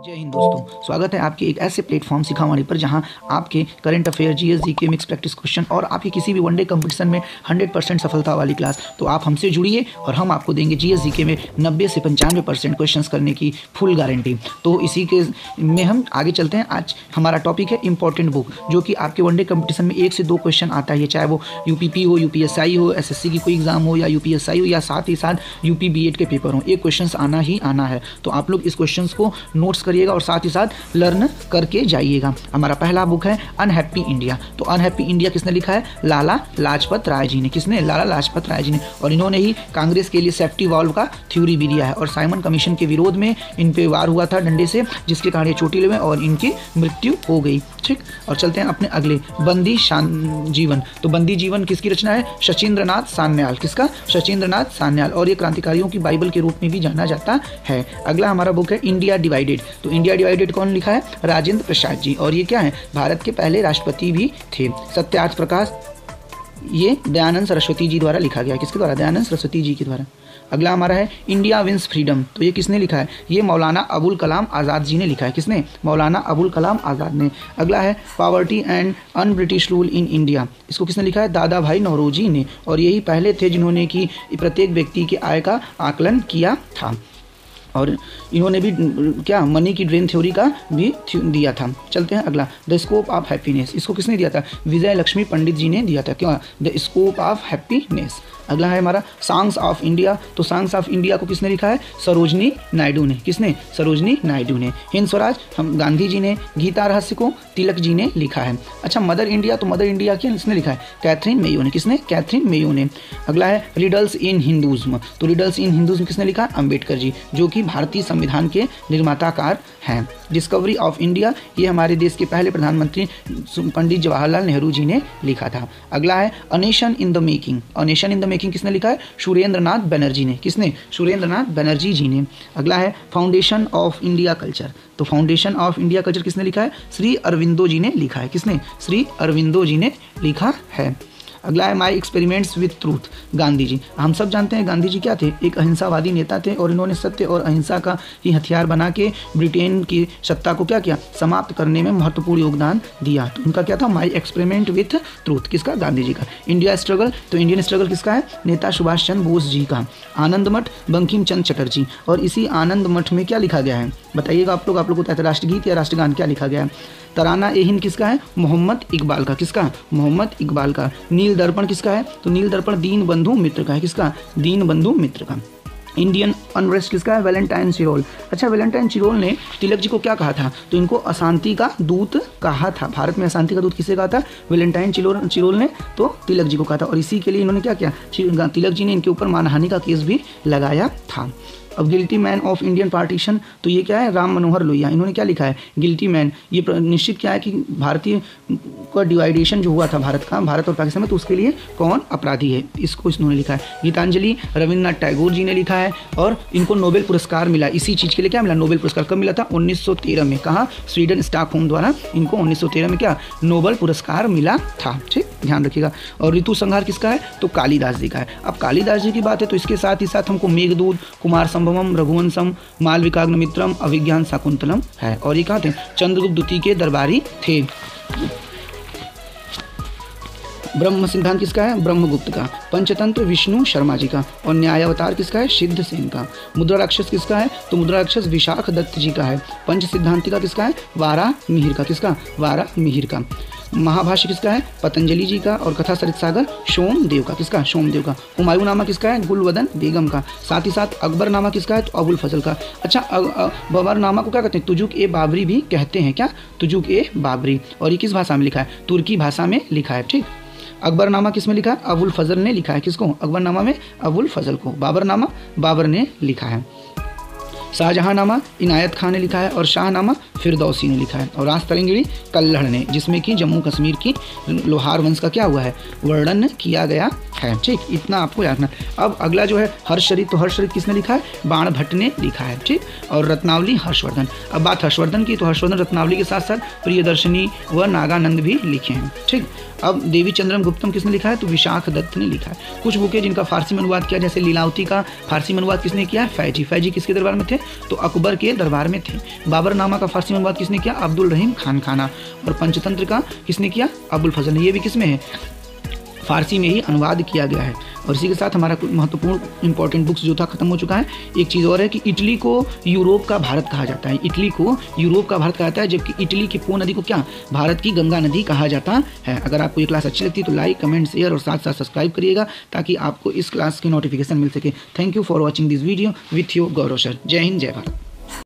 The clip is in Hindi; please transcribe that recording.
जय हिंद दोस्तों, स्वागत है आपके एक ऐसे प्लेटफॉर्म सिखावाणी पर जहां आपके current affair, GS, GK, mix practice question और आपके किसी भी वनडे कंपटीशन में 100% सफलता वाली क्लास। तो आप हमसे जुड़िए और हम आपको देंगे जीएस, जीके में 90 से 95% क्वेश्चंस करने की फुल गारंटी। तो इसी के में हम आगे चलते हैं। आज हमारा टॉपिक है इंपॉर्टेंट बुक, जो कि आपके वनडे कंपटीशन में 1 से 2 क्वेश्चन आता है, चाहे वो यूपीपी हो, यूपीएसआई हो, एसएससी की कोई एग्जाम हो, या यूपीएसआई हो, या साथ ही साथ यूपी बीएड के पेपर हो। एक क्वेश्चन आना ही आना है। तो आप लोग इस क्वेश्चन को नोट्स करिएगा और साथ ही साथ लर्न करके जाइएगा। हमारा पहला बुक है अनहैप्पी इंडिया। तो अनहैप्पी इंडिया किसने लिखा है? लाला लाजपत राय जी ने। किसने? लाला लाजपत राय जी ने। और इन्होंने ही कांग्रेस के लिए सेफ्टी वाल्व का थ्योरी भी दिया है। और साइमन कमीशन के विरोध में इन पे वार हुआ था डंडे से, जिसके कारण ये चोटिल हुए और इनकी मृत्यु हो गई। ठीक, और चलते हैं अपने अगले, बंदी जीवन। तो बंदी जीवन किसकी रचना है? शचीन्द्रनाथ सान्याल। किसका? शचीन्द्रनाथ सान्याल। और ये क्रांतिकारियों की बाइबल के रूप में भी जाना जाता है। अगला हमारा बुक है इंडिया डिवाइडेड। तो इंडिया डिवाइडेड कौन लिखा है? राजेंद्र प्रसाद जी। और ये क्या है? भारत के पहले राष्ट्रपति भी थे। सत्यार्थ प्रकाश, ये दयानंद सरस्वती जी द्वारा लिखा गया। किसके द्वारा? दयानंद सरस्वती जी के द्वारा। अगला हमारा है इंडिया विंस फ्रीडम। तो ये किसने लिखा है? ये मौलाना अबुल कलाम आज़ाद जी ने लिखा है। किसने? मौलाना अबुल कलाम आज़ाद ने। अगला है poverty and un British rule in India. इसको किसने लिखा है? दादा भाई नौरोजी ने। और यही पहले थे जिन्होंने कि प्रत्येक व्यक्ति के आय का आकलन किया था। और इन्होंने भी क्या मनी की ड्रेन थ्योरी का भी दिया था। चलते हैं अगला, द स्कोप ऑफ हैप्पीनेस। इसको किसने दिया था? विजय लक्ष्मी पंडित जी ने दिया था। क्या? The scope of happiness. अगला है हमारा सॉन्ग्स ऑफ इंडिया। तो सॉन्ग्स ऑफ इंडिया को किसने लिखा है? सरोजनी नायडू ने। किसने? सरोजनी नायडू ने। हिंद स्वराज हम गांधी जी ने। गीता रहस्य को तिलक जी ने लिखा है। अच्छा, मदर इंडिया। तो मदर इंडिया किसने लिखा है? कैथरीन मेयो ने। किसने? कैथरीन मेयो ने। अगला है रिडल्स इन हिंदुज्म। तो रिडल्स इन हिंदुज्म किसने लिखा? अम्बेडकर जी, जो कि भारतीय संविधान के निर्माताकार हैं। डिस्कवरी ऑफ इंडिया, ये हमारे देश के पहले प्रधानमंत्री पंडित जवाहरलाल नेहरू जी ने लिखा था। अगला है a nation in the making. A nation in the making किसने लिखा है? सुरेंद्र नाथ बनर्जी ने। किसने? सुरेंद्र नाथ बनर्जी जी ने। अगला है फाउंडेशन ऑफ इंडिया कल्चर। तो फाउंडेशन ऑफ इंडिया कल्चर किसने लिखा है? श्री अरविंदो जी ने लिखा है। किसने? श्री अरविंदो जी ने लिखा है। अगला है my experiments with truth, Gandhi ji. हम सब जानते हैं गांधी जी क्या थे? एक अहिंसावादी नेता थे और इन्होंने सत्य और अहिंसा का ही हथियार बना के ब्रिटेन की सत्ता को क्या किया? समाप्त करने में महत्वपूर्ण योगदान दिया। तो उनका क्या था? My experiment with truth. किसका? गांधी जी का। India struggle. तो इंडियन स्ट्रगल किसका है? नेता सुभाष चंद्र बोस जी का। आनंद मठ, बंकिम चंद्र चटर्जी। और इसी आनंद मठ में क्या लिखा गया है? बताइएगा आप लोग को राष्ट्रगीत या राष्ट्रगान क्या लिखा गया है? तराना ए हिंद किसका है? मोहम्मद इकबाल का। किसका? मोहम्मद इकबाल का। नील दर्पण किसका है? तो नील दर्पण दीन बंधु मित्र का है। किसका? दीन बंधु मित्र का। इंडियन अनरेस्ट किसका है? Valentine Chirol. अच्छा, वैलेंटाइन चिरोल ने तिलक जी को क्या कहा था? तो इनको अशांति का दूत कहा था। भारत में अशांति का दूत किसे कहा था? वैलेंटाइन चिरोल ने तो तिलक जी को कहा था। और इसी के लिए इन्होंने क्या किया? तिलक जी ने इनके ऊपर मानहानि का केस भी लगाया था। अब guilty man of Indian partition. तो ये क्या है? राम मनोहर लोहिया। इन्होंने क्या लिखा है? Guilty man. ये निश्चित क्या है कि भारतीय का डिवाइडेशन जो हुआ था भारत और पाकिस्तान में, तो उसके लिए कौन अपराधी है, इसको इन्होंने लिखा है। गीतांजलि रविन्द्रनाथ टैगोर जी ने लिखा है। और इनको नोबेल पुरस्कार मिला इसी चीज़ के लिए। क्या मिला? नोबेल पुरस्कार। कब मिला था? 1913 में। कहाँ? स्वीडन स्टॉकहोम द्वारा इनको 1913 में क्या नोबेल पुरस्कार मिला था। ठीक, ध्यान रखिएगा। और ऋतु संहार किसका है? तो कालिदास जी का है। अब कालिदास जी की बात है तो इसके साथ ही साथ हमको मेघदूत, कुमार संभवम, रघुवंशम, मालविकाग्न मित्रम, अभिज्ञान शाकुंतलम है। और ये कहाँ थे? चंद्रगुप्त द्वितीय के दरबारी थे। ब्रह्म सिद्धांत किसका है? ब्रह्मगुप्त का। पंचतंत्र विष्णु शर्मा जी का। और न्यायावतार किसका है? सिद्ध सेन का। मुद्रा राक्षस किसका है? तो मुद्रा राक्षस विशाख दत्त जी का है। पंच सिद्धांतिका किसका है? वारा मिहिर का। किसका? वारा मिहिर का। महाभाष्य किसका है? पतंजलि जी का। और कथा सरित सागर सोमदेव का। किसका? सोमदेव का। हुमायूं नामा किसका है? गुलवदन बेगम का। साथ ही साथ अकबर नामा किसका है? तो अबुल फजल का। अच्छा, बाबर नामा को क्या कहते हैं? तुजुक ए बाबरी भी कहते हैं। क्या? तुजुक ए बाबरी। और ये किस भाषा में लिखा है? तुर्की भाषा में लिखा है। ठीक, अकबर नामा किस में लिखा है? अबुल फजल ने लिखा है। किसको? अकबर नामा में अबुल फजल को। बाबर नामा बाबर ने लिखा है। शाहजहां नामा इनायत खान ने लिखा है। और शाहनामा फिरदौसी ने लिखा है। और राजतरंगिणी कल्हड़ ने, जिसमें कि जम्मू कश्मीर की लोहार वंश का क्या हुआ है? वर्णन किया गया है। ठीक, इतना आपको याद रखना। अब अगला जो है हर्षचरित, तो हर्षचरित किसने लिखा है? बाण भट्ट ने लिखा है। ठीक, और रत्नावली हर्षवर्धन। अब बात हर्षवर्धन की, तो हर्षवर्धन रत्नावली के साथ साथ प्रियदर्शनी व नागानंद भी लिखे हैं। ठीक, अब देवी चंद्रम गुप्तम किसने लिखा है? तो विशाख दत्त ने लिखा है। कुछ बुकें जिनका फारसी में अनुवाद किया, जैसे लीलावती का फारसी में अनुवाद किसने किया? फैजी। फैजी किसके दरबार में थे? तो अकबर के दरबार में थे। बाबरनामा का फारसी में अनुवाद किसने किया? अब्दुल रहीम खान खाना। और पंचतंत्र का किसने किया? अबुल फजल ने। ये भी किसमें है? फारसी में ही अनुवाद किया गया है। और इसी के साथ हमारा कुछ महत्वपूर्ण इंपॉर्टेंट बुक्स जो था खत्म हो चुका है। एक चीज़ और है कि इटली को यूरोप का भारत कहा जाता है। इटली को यूरोप का भारत कहा जाता है, जबकि इटली की पो नदी को क्या? भारत की गंगा नदी कहा जाता है। अगर आपको ये क्लास अच्छी लगती है तो लाइक, कमेंट, शेयर और साथ साथ सब्सक्राइब करिएगा, ताकि आपको इस क्लास की नोटिफिकेशन मिल सके। Thank you for watching this video with your Gaurav sir. जय हिंद, जय भारत।